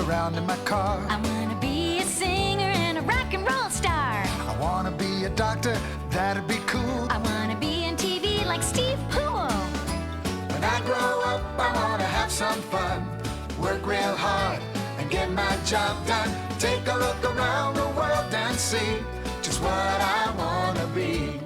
around in my car. I wanna be a singer and a rock and roll star. I wanna be a doctor, that'd be cool. I wanna be in TV like Steve Poole. When I grow up, I wanna have some fun. Work real hard and get my job done. Take a look around the world and see just what I wanna be.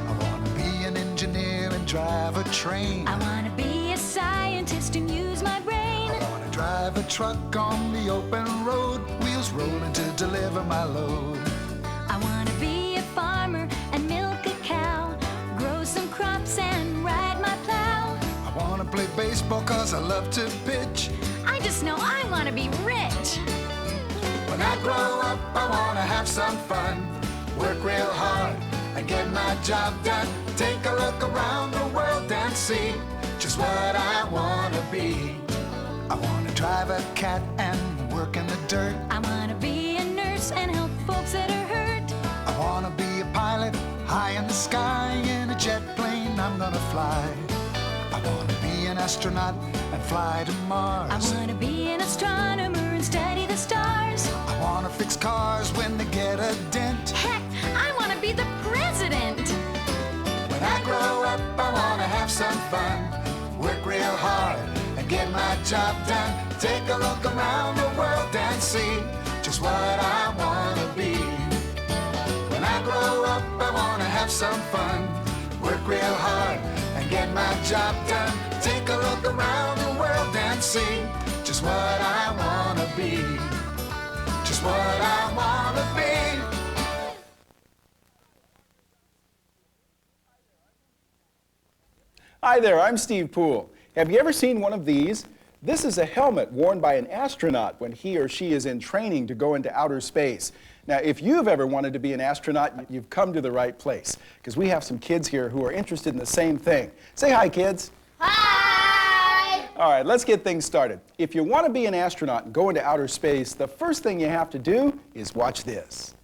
I wanna be an engineer and drive a train. I wanna be a scientist and use my brain. I wanna drive a truck on the open road, wheels rolling to deliver my load. I wanna be a farmer and milk a cow, grow some crops and ride my plow. I wanna play baseball 'cause I love to pitch. I just know I wanna be rich. When I grow up, I wanna have some fun. Work real hard and get my job done. Take a look around the world and see just what I wanna be. I wanna drive a cat and work in the dirt. I wanna be a nurse and help folks that are hurt. I wanna be a pilot high in the sky in a jet plane I'm gonna fly. I wanna be an astronaut and fly to Mars. I wanna be an astronomer and study the stars. I wanna fix cars when they get a dent. Heck, I wanna be the president. When I grow up, I wanna have some fun. Work real hard and get my job done. Take a look around the world and see just what I wanna be. When I grow up, I wanna have some fun. Work real hard and get my job done. Take a look around the world and see just what I wanna be. Just what I wanna be. Hi there, I'm Steve Poole. Have you ever seen one of these? This is a helmet worn by an astronaut when he or she is in training to go into outer space. Now, if you've ever wanted to be an astronaut, you've come to the right place, because we have some kids here who are interested in the same thing. Say hi, kids. Hi! All right, let's get things started. If you want to be an astronaut and go into outer space, the first thing you have to do is watch this.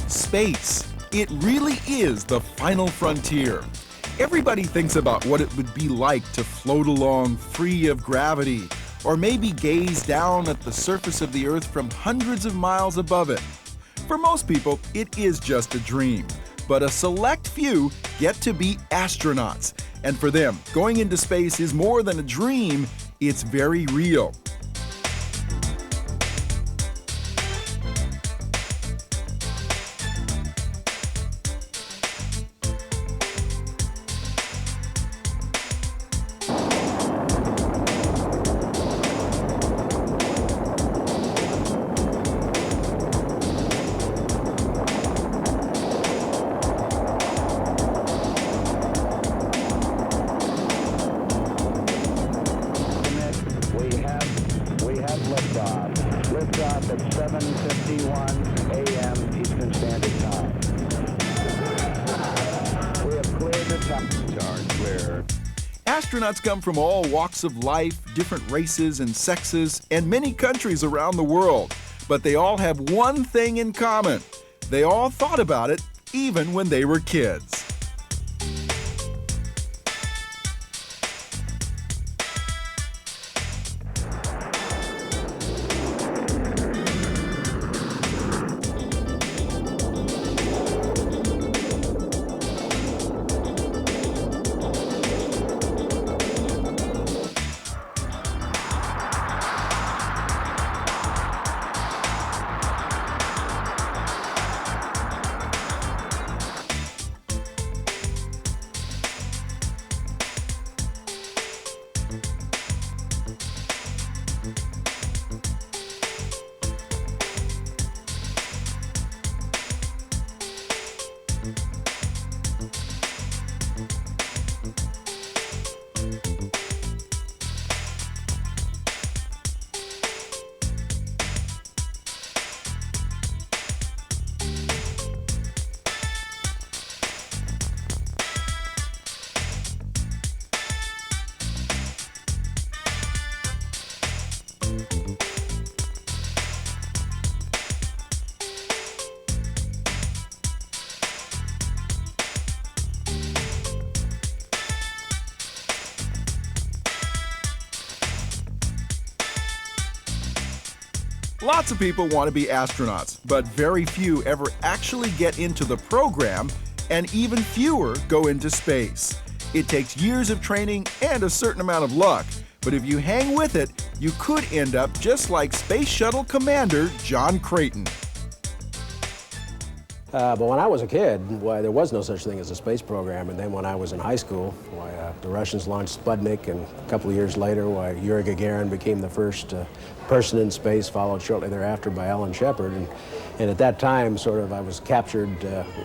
Space. It really is the final frontier. Everybody thinks about what it would be like to float along free of gravity, or maybe gaze down at the surface of the Earth from hundreds of miles above it. For most people, it is just a dream, but a select few get to be astronauts. And for them, going into space is more than a dream, it's very real. Liftoff at 7:51 a.m. Eastern Standard Time. We have cleared the top. Charge clear. Astronauts come from all walks of life, different races and sexes, and many countries around the world. But they all have one thing in common. They all thought about it, even when they were kids. Lots of people want to be astronauts, but very few ever actually get into the program, and even fewer go into space. It takes years of training and a certain amount of luck, but if you hang with it, you could end up just like Space Shuttle Commander John Creighton. But when I was a kid, why, there was no such thing as a space program. And then when I was in high school, why, the Russians launched Sputnik, and a couple of years later, why, Yuri Gagarin became the first person in space, followed shortly thereafter by Alan Shepard. And at that time, sort of, I was captured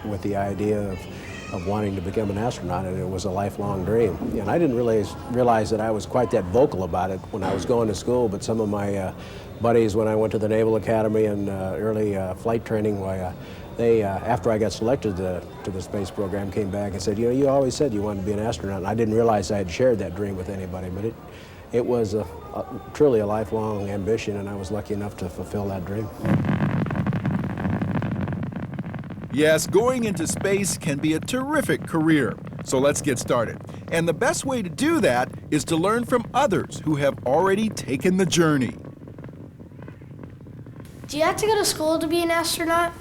with the idea of wanting to become an astronaut, and it was a lifelong dream. And I didn't realize that I was quite that vocal about it when I was going to school, but some of my buddies, when I went to the Naval Academy and early flight training, why, they, after I got selected to the space program, came back and said, you know, you always said you wanted to be an astronaut. And I didn't realize I had shared that dream with anybody, but it was truly a lifelong ambition, and I was lucky enough to fulfill that dream. Yes, going into space can be a terrific career. So let's get started. And the best way to do that is to learn from others who have already taken the journey. Do you have to go to school to be an astronaut?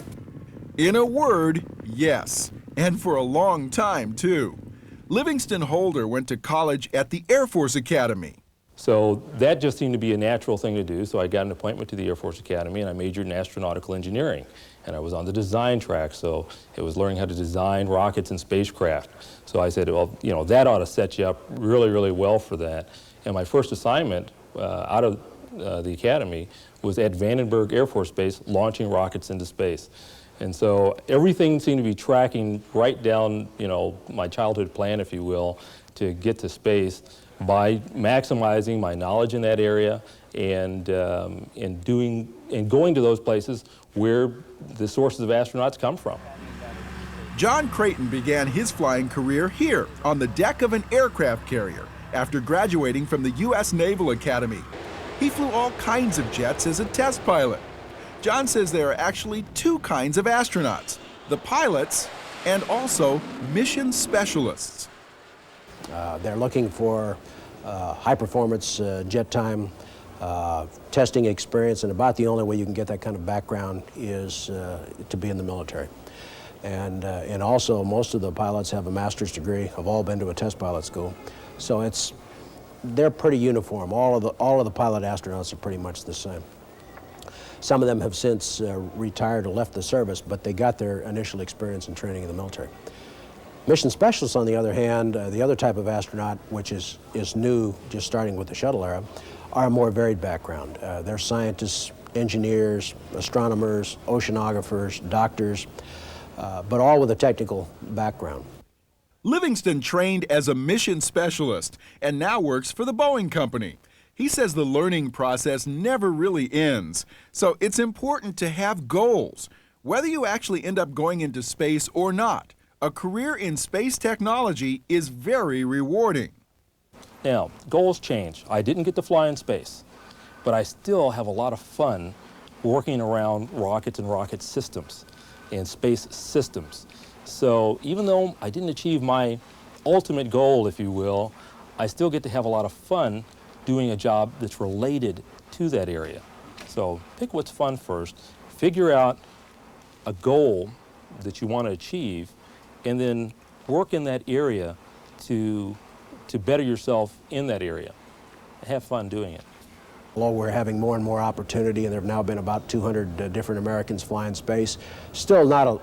In a word, yes. And for a long time, too. Livingston Holder went to college at the Air Force Academy. So that just seemed to be a natural thing to do, so I got an appointment to the Air Force Academy, and I majored in astronautical engineering. And I was on the design track, so it was learning how to design rockets and spacecraft. So I said, well, you know, that ought to set you up really, really well for that. And my first assignment out of the academy was at Vandenberg Air Force Base, launching rockets into space. And so everything seemed to be tracking right down, you know, my childhood plan, if you will, to get to space by maximizing my knowledge in that area and going to those places where the sources of astronauts come from. John Creighton began his flying career here on the deck of an aircraft carrier after graduating from the U.S. Naval Academy. He flew all kinds of jets as a test pilot. John says there are actually two kinds of astronauts, the pilots and also mission specialists. They're looking for high-performance jet time, testing experience, and about the only way you can get that kind of background is to be in the military. And also, most of the pilots have a master's degree, have all been to a test pilot school. So they're pretty uniform. All of the pilot astronauts are pretty much the same. Some of them have since retired or left the service, but they got their initial experience and training in the military. Mission specialists, on the other hand, the other type of astronaut, which is new, just starting with the shuttle era, are a more varied background. They're scientists, engineers, astronomers, oceanographers, doctors, but all with a technical background. Livingston trained as a mission specialist and now works for the Boeing Company. He says the learning process never really ends, so it's important to have goals. Whether you actually end up going into space or not, a career in space technology is very rewarding. Now, goals change. I didn't get to fly in space, but I still have a lot of fun working around rockets and rocket systems and space systems. So even though I didn't achieve my ultimate goal, if you will, I still get to have a lot of fun doing a job that's related to that area. So pick what's fun first, figure out a goal that you want to achieve, and then work in that area to better yourself in that area. Have fun doing it. Although we're having more and more opportunity, and there have now been about 200 different Americans fly in space, still not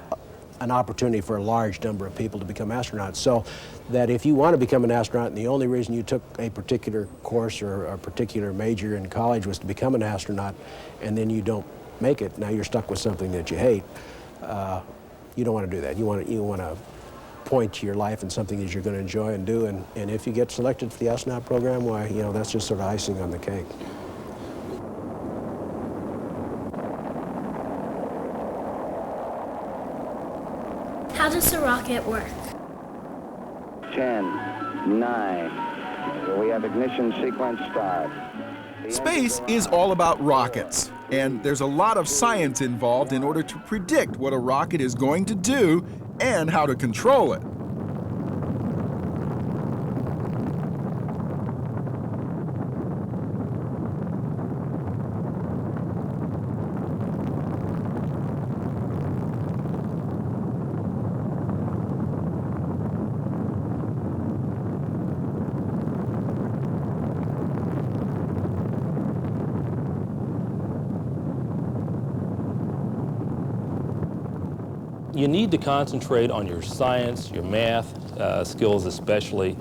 an opportunity for a large number of people to become astronauts. So that if you want to become an astronaut and the only reason you took a particular course or a particular major in college was to become an astronaut, and then you don't make it, now you're stuck with something that you hate, you don't want to do that. You want to point your life in something that you're going to enjoy and do, and if you get selected for the astronaut program, why, you know, that's just sort of icing on the cake. How does the rocket work? 10, 9, we have ignition sequence start. Space is all about rockets, and there's a lot of science involved in order to predict what a rocket is going to do and how to control it. You need to concentrate on your science, your math skills especially.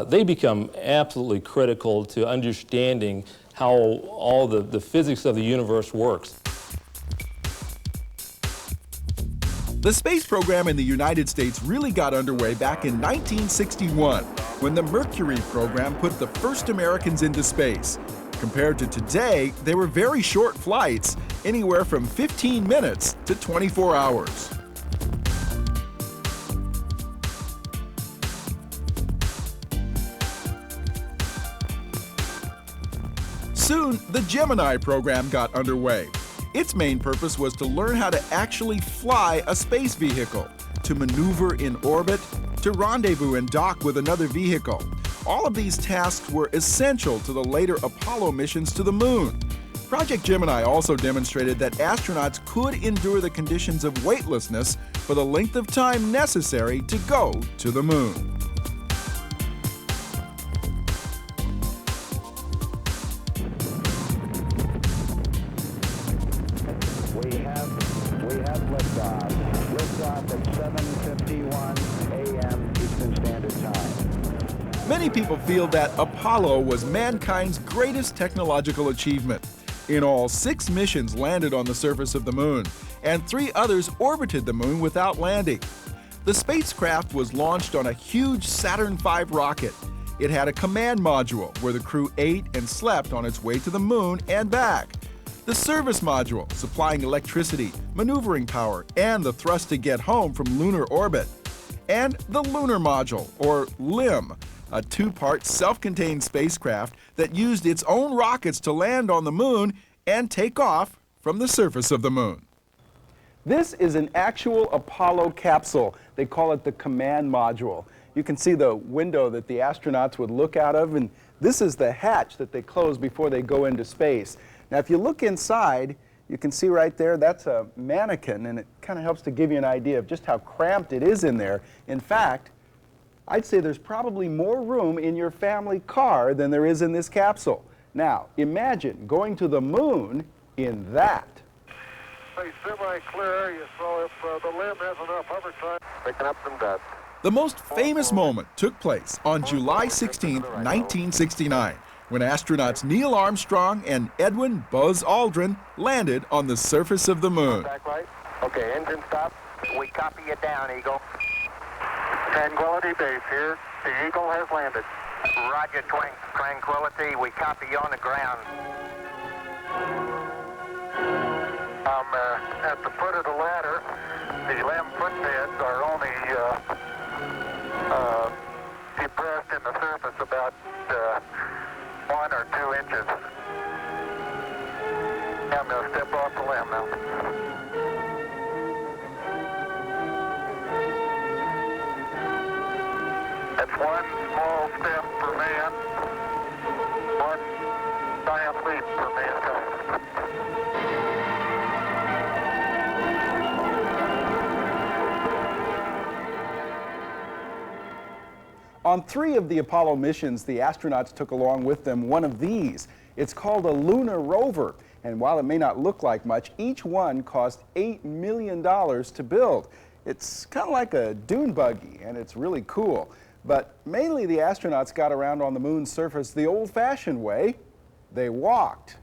They become absolutely critical to understanding how all the physics of the universe works. The space program in the United States really got underway back in 1961, when the Mercury program put the first Americans into space. Compared to today, they were very short flights, anywhere from 15 minutes to 24 hours. Soon, the Gemini program got underway. Its main purpose was to learn how to actually fly a space vehicle, to maneuver in orbit, to rendezvous and dock with another vehicle. All of these tasks were essential to the later Apollo missions to the moon. Project Gemini also demonstrated that astronauts could endure the conditions of weightlessness for the length of time necessary to go to the moon. We have liftoff. Liftoff at 7:51 a.m. Eastern Standard Time. Many people feel that Apollo was mankind's greatest technological achievement. In all, 6 missions landed on the surface of the moon, and 3 others orbited the moon without landing. The spacecraft was launched on a huge Saturn V rocket. It had a command module where the crew ate and slept on its way to the moon and back. The service module, supplying electricity, maneuvering power, and the thrust to get home from lunar orbit. And the lunar module, or LIM, a 2-part self-contained spacecraft that used its own rockets to land on the moon and take off from the surface of the moon. This is an actual Apollo capsule. They call it the command module. You can see the window that the astronauts would look out of, and this is the hatch that they close before they go into space. Now, if you look inside, you can see right there, that's a mannequin, and it kind of helps to give you an idea of just how cramped it is in there. In fact, I'd say there's probably more room in your family car than there is in this capsule. Now, imagine going to the moon in that. Semi-clear area, so if the LIM has enough hover time, picking up some dust. The most famous moment took place on July 16, 1969, when astronauts Neil Armstrong and Edwin Buzz Aldrin landed on the surface of the moon. Back right. Okay, engine stop. We copy you down, Eagle. Tranquility Base here. The Eagle has landed. Roger, Tranquility. We copy you on the ground. I'm at the foot of the ladder. The LIM footbeds are only depressed in the surface about 1 or 2 inches. I'm going to step off the LIM now. That's 1 small step for man, 1 giant leap for mankind. On 3 of the Apollo missions, the astronauts took along with them one of these. It's called a lunar rover, and while it may not look like much, each one cost $8 million to build. It's kind of like a dune buggy, and it's really cool. But mainly the astronauts got around on the moon's surface the old-fashioned way. They walked.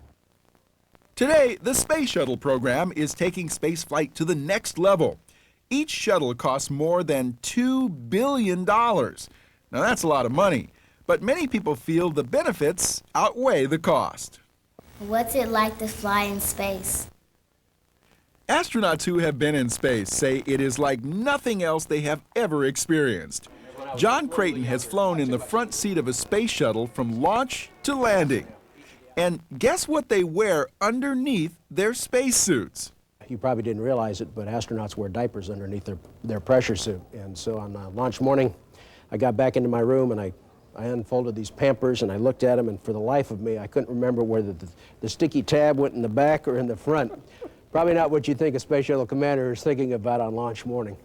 Today, the Space Shuttle program is taking spaceflight to the next level. Each shuttle costs more than $2 billion. Now that's a lot of money, but many people feel the benefits outweigh the cost. What's it like to fly in space? Astronauts who have been in space say it is like nothing else they have ever experienced. John Creighton has flown in the front seat of a space shuttle from launch to landing. And guess what they wear underneath their spacesuits? You probably didn't realize it, but astronauts wear diapers underneath their pressure suit. And so on launch morning, I got back into my room and I unfolded these Pampers and I looked at them, and for the life of me, I couldn't remember whether the sticky tab went in the back or in the front. Probably not what you think a Space Shuttle commander is thinking about on launch morning.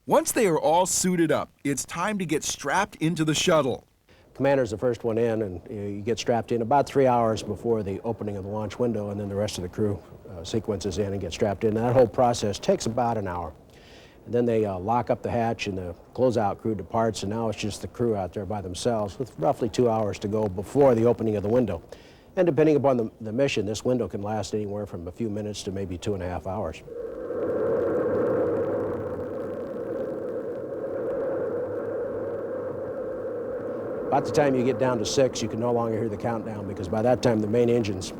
Once they are all suited up, it's time to get strapped into the shuttle. Commander's the first one in, and you get strapped in about 3 hours before the opening of the launch window, and then the rest of the crew sequences in and get strapped in. And that whole process takes about an hour. And then they lock up the hatch and the closeout crew departs, and now it's just the crew out there by themselves with roughly 2 hours to go before the opening of the window. And depending upon the mission, this window can last anywhere from a few minutes to maybe 2.5 hours. About the time you get down to 6, you can no longer hear the countdown, because by that time the main engines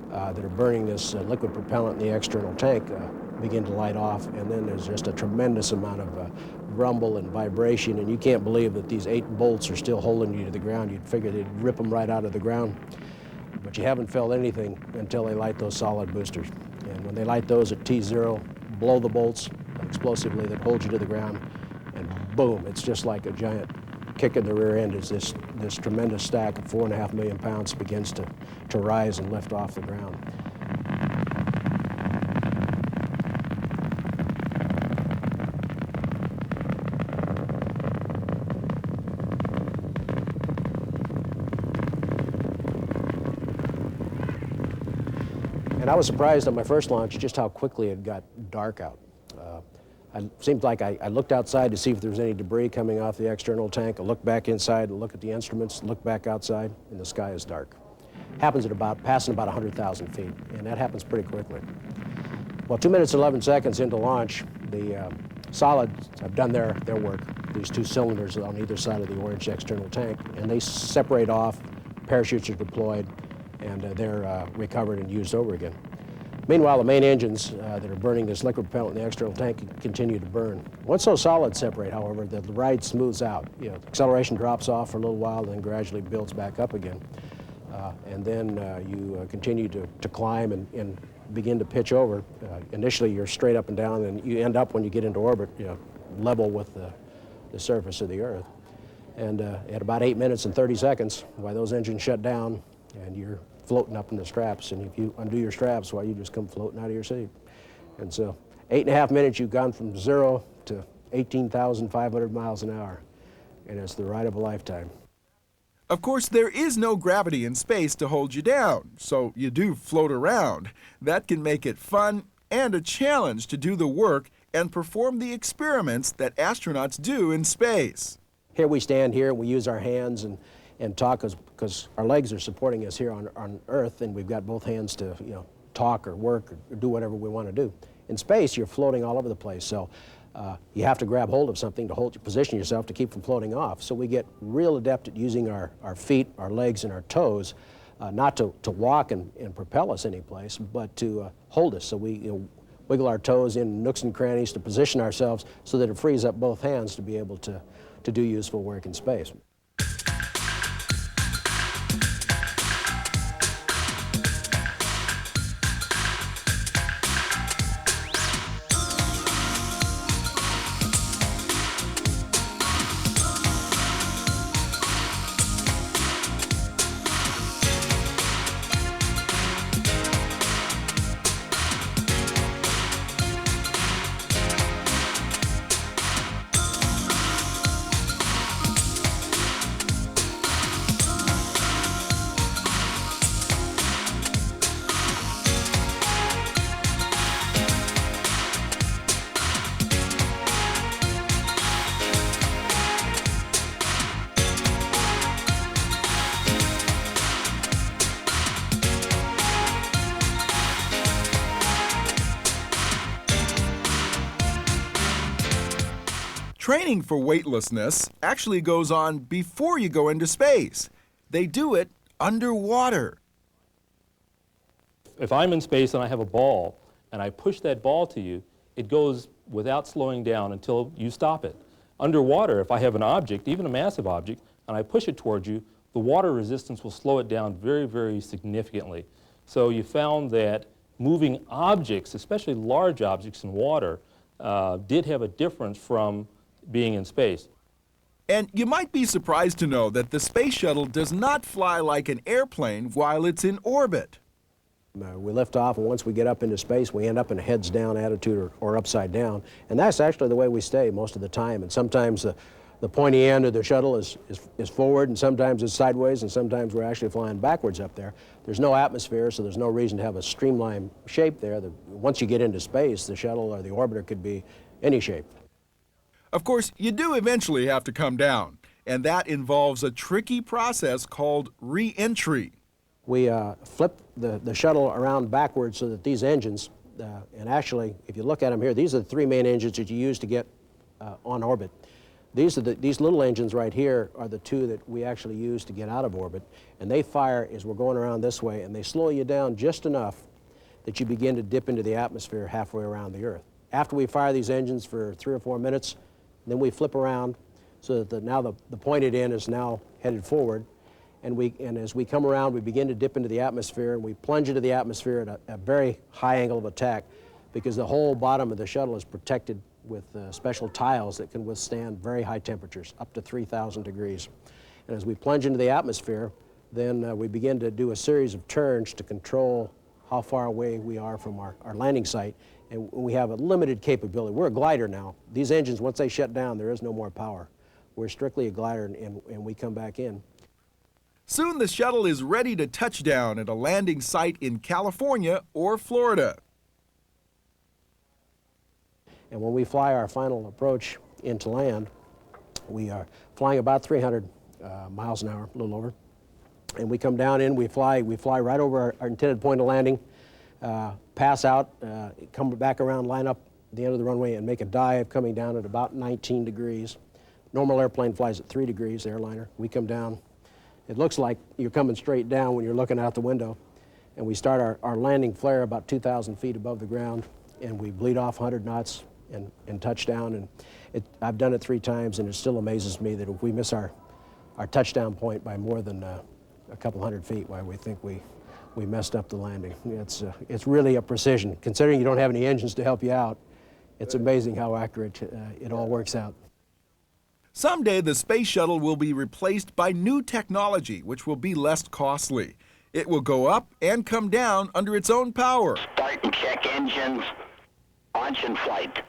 that are burning this liquid propellant in the external tank begin to light off, and then there's just a tremendous amount of rumble and vibration, and you can't believe that these 8 bolts are still holding you to the ground. You'd figure they'd rip them right out of the ground, but you haven't felt anything until they light those solid boosters. And when they light those at T0, blow the bolts explosively that hold you to the ground, and boom, it's just like a giant kick in the rear end as this tremendous stack of 4.5 million pounds begins to rise and lift off the ground. And I was surprised on my first launch just how quickly it got dark out. It seemed like I looked outside to see if there was any debris coming off the external tank. I looked back inside and look at the instruments, look back outside, and the sky is dark. Happens at passing about 100,000 feet, and that happens pretty quickly. Well, 2 minutes, 11 seconds into launch, the solids have done their work, these 2 cylinders on either side of the orange external tank, and they separate off, parachutes are deployed, and they're recovered and used over again. Meanwhile, the main engines that are burning this liquid propellant in the external tank continue to burn. Once those solids separate, however, the ride smooths out. Acceleration drops off for a little while, then gradually builds back up again. And then you continue to climb and begin to pitch over. Initially, you're straight up and down, and you end up, when you get into orbit, level with the surface of the Earth. And at about 8 minutes and 30 seconds, while those engines shut down, and you're floating up in the straps, and if you undo your straps, well, you just come floating out of your seat. And so 8.5 minutes, you've gone from 0 to 18,500 miles an hour, and it's the ride of a lifetime. Of course, there is no gravity in space to hold you down, so you do float around. That can make it fun and a challenge to do the work and perform the experiments that astronauts do in space. Here we stand here, and we use our hands and talk, because our legs are supporting us here on Earth, and we've got both hands to talk or work or do whatever we want to do. In space, you're floating all over the place, so you have to grab hold of something to position yourself to keep from floating off. So we get real adept at using our feet, our legs, and our toes, not to walk and propel us anyplace, but to hold us. So we wiggle our toes in nooks and crannies to position ourselves so that it frees up both hands to be able to do useful work in space. Training for weightlessness actually goes on before you go into space. They do it underwater. If I'm in space and I have a ball and I push that ball to you, it goes without slowing down until you stop it. Underwater, if I have an object, even a massive object, and I push it towards you, the water resistance will slow it down very, very significantly. So you found that moving objects, especially large objects in water, did have a difference from being in space. And you might be surprised to know that the space shuttle does not fly like an airplane while it's in orbit. We lift off, and once we get up into space, we end up in a heads-down attitude or upside down. And that's actually the way we stay most of the time. And sometimes The pointy end of the shuttle is forward, and sometimes it's sideways, and sometimes we're actually flying backwards up there. There's no atmosphere, so there's no reason to have a streamlined shape there. Once you get into space, the shuttle or the orbiter could be any shape. Of course, you do eventually have to come down, and that involves a tricky process called re-entry. We flip the shuttle around backwards so that these engines, and actually, if you look at them here, these are the three main engines that you use to get on orbit. These little engines right here are the two that we actually use to get out of orbit, and they fire as we're going around this way, and they slow you down just enough that you begin to dip into the atmosphere halfway around the Earth. After we fire these engines for 3 or 4 minutes, then we flip around so that now the pointed end is now headed forward, and as we come around, we begin to dip into the atmosphere, and we plunge into the atmosphere at a very high angle of attack because the whole bottom of the shuttle is protected with special tiles that can withstand very high temperatures, up to 3,000 degrees. And as we plunge into the atmosphere, then we begin to do a series of turns to control how far away we are from our landing site. And we have a limited capability. We're a glider now. These engines, once they shut down, there is no more power. We're strictly a glider, and we come back in. Soon the shuttle is ready to touch down at a landing site in California or Florida. And when we fly our final approach into land, we are flying about 300 miles an hour, a little over. And we come down in, we fly right over our intended point of landing, pass out, come back around, line up at the end of the runway, and make a dive coming down at about 19 degrees. Normal airplane flies at 3 degrees, the airliner. We come down. It looks like you're coming straight down when you're looking out the window. And we start our landing flare about 2,000 feet above the ground, and we bleed off 100 knots and touch down. And I've done it 3 times, and it still amazes me that if we miss our touchdown point by more than a couple hundred feet, why we think we messed up the landing. It's really a precision. Considering you don't have any engines to help you out, it's amazing how accurate it all works out. Someday the space shuttle will be replaced by new technology, which will be less costly. It will go up and come down under its own power. Start and check engines, launch and flight.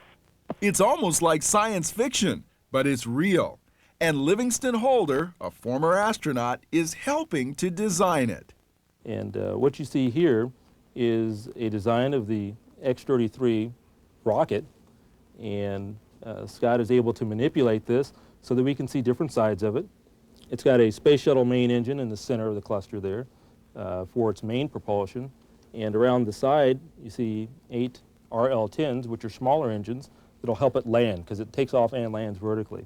It's almost like science fiction, but it's real. And Livingston Holder, a former astronaut, is helping to design it. And what you see here is a design of the X-33 rocket, and Scott is able to manipulate this so that we can see different sides of it. It's got a space shuttle main engine in the center of the cluster there for its main propulsion, and around the side you see 8 RL-10s, which are smaller engines that'll help it land because it takes off and lands vertically.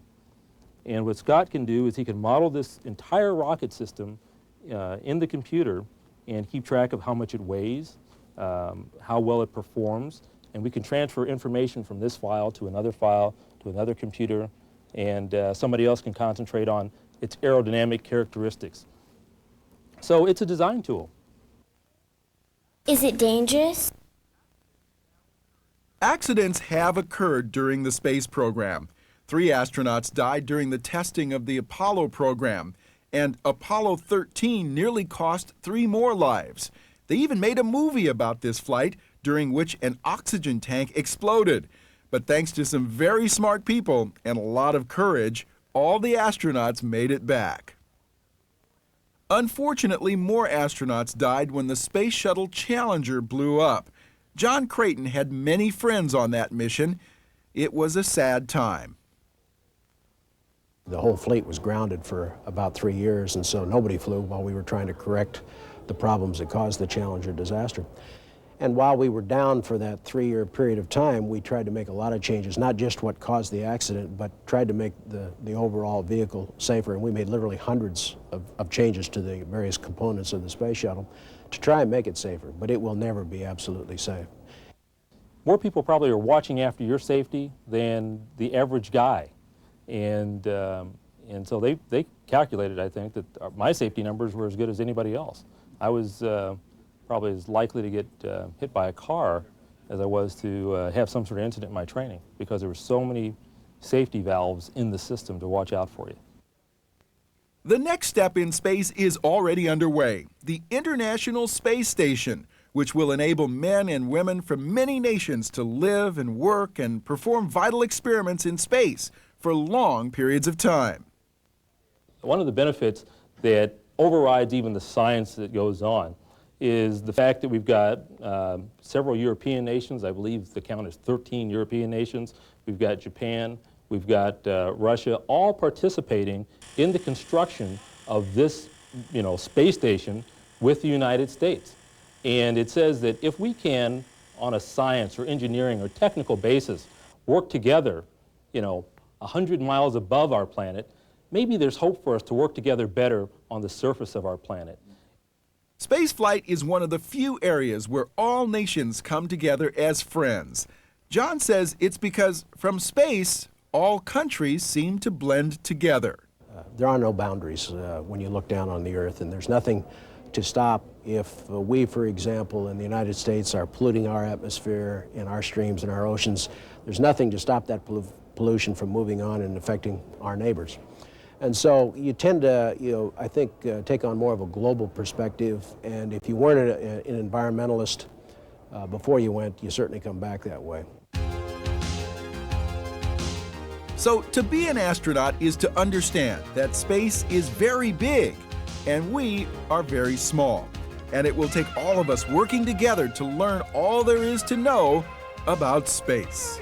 And what Scott can do is he can model this entire rocket system in the computer and keep track of how much it weighs, how well it performs, and we can transfer information from this file to another computer, and somebody else can concentrate on its aerodynamic characteristics. So it's a design tool. Is it dangerous? Accidents have occurred during the space program. 3 astronauts died during the testing of the Apollo program, and Apollo 13 nearly cost 3 more lives. They even made a movie about this flight, during which an oxygen tank exploded. But thanks to some very smart people and a lot of courage, all the astronauts made it back. Unfortunately, more astronauts died when the Space Shuttle Challenger blew up. John Creighton had many friends on that mission. It was a sad time. The whole fleet was grounded for about 3 years, and so nobody flew while we were trying to correct the problems that caused the Challenger disaster. And while we were down for that 3-year period of time, we tried to make a lot of changes, not just what caused the accident, but tried to make the overall vehicle safer. And we made literally hundreds of changes to the various components of the space shuttle to try and make it safer, but it will never be absolutely safe. More people probably are watching after your safety than the average guy. And so they calculated, I think, that my safety numbers were as good as anybody else. I was probably as likely to get hit by a car as I was to have some sort of incident in my training, because there were so many safety valves in the system to watch out for you. The next step in space is already underway, the International Space Station, which will enable men and women from many nations to live and work and perform vital experiments in space, for long periods of time. One of the benefits that overrides even the science that goes on is the fact that we've got several European nations. I believe the count is 13 European nations. We've got Japan, we've got Russia, all participating in the construction of this, space station with the United States. And it says that if we can, on a science or engineering or technical basis, work together, 100 miles above our planet, maybe there's hope for us to work together better on the surface of our planet. Spaceflight is one of the few areas where all nations come together as friends. John says it's because from space, all countries seem to blend together. There are no boundaries when you look down on the Earth, and there's nothing to stop if we, for example, in the United States are polluting our atmosphere and our streams and our oceans. There's nothing to stop that pollution from moving on and affecting our neighbors. And so you tend to, I think, take on more of a global perspective, and if you weren't an environmentalist before you went, you certainly come back that way. So to be an astronaut is to understand that space is very big and we are very small. And it will take all of us working together to learn all there is to know about space.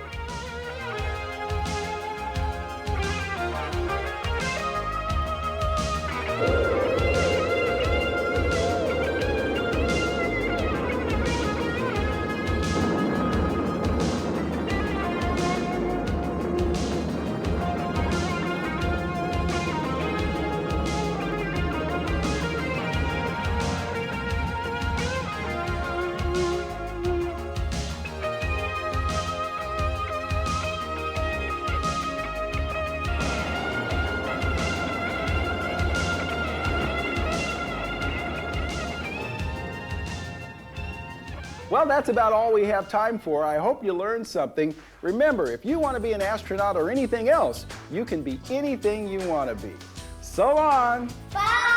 Well, that's about all we have time for. I hope you learned something. Remember, if you want to be an astronaut or anything else, you can be anything you want to be. So long. Bye.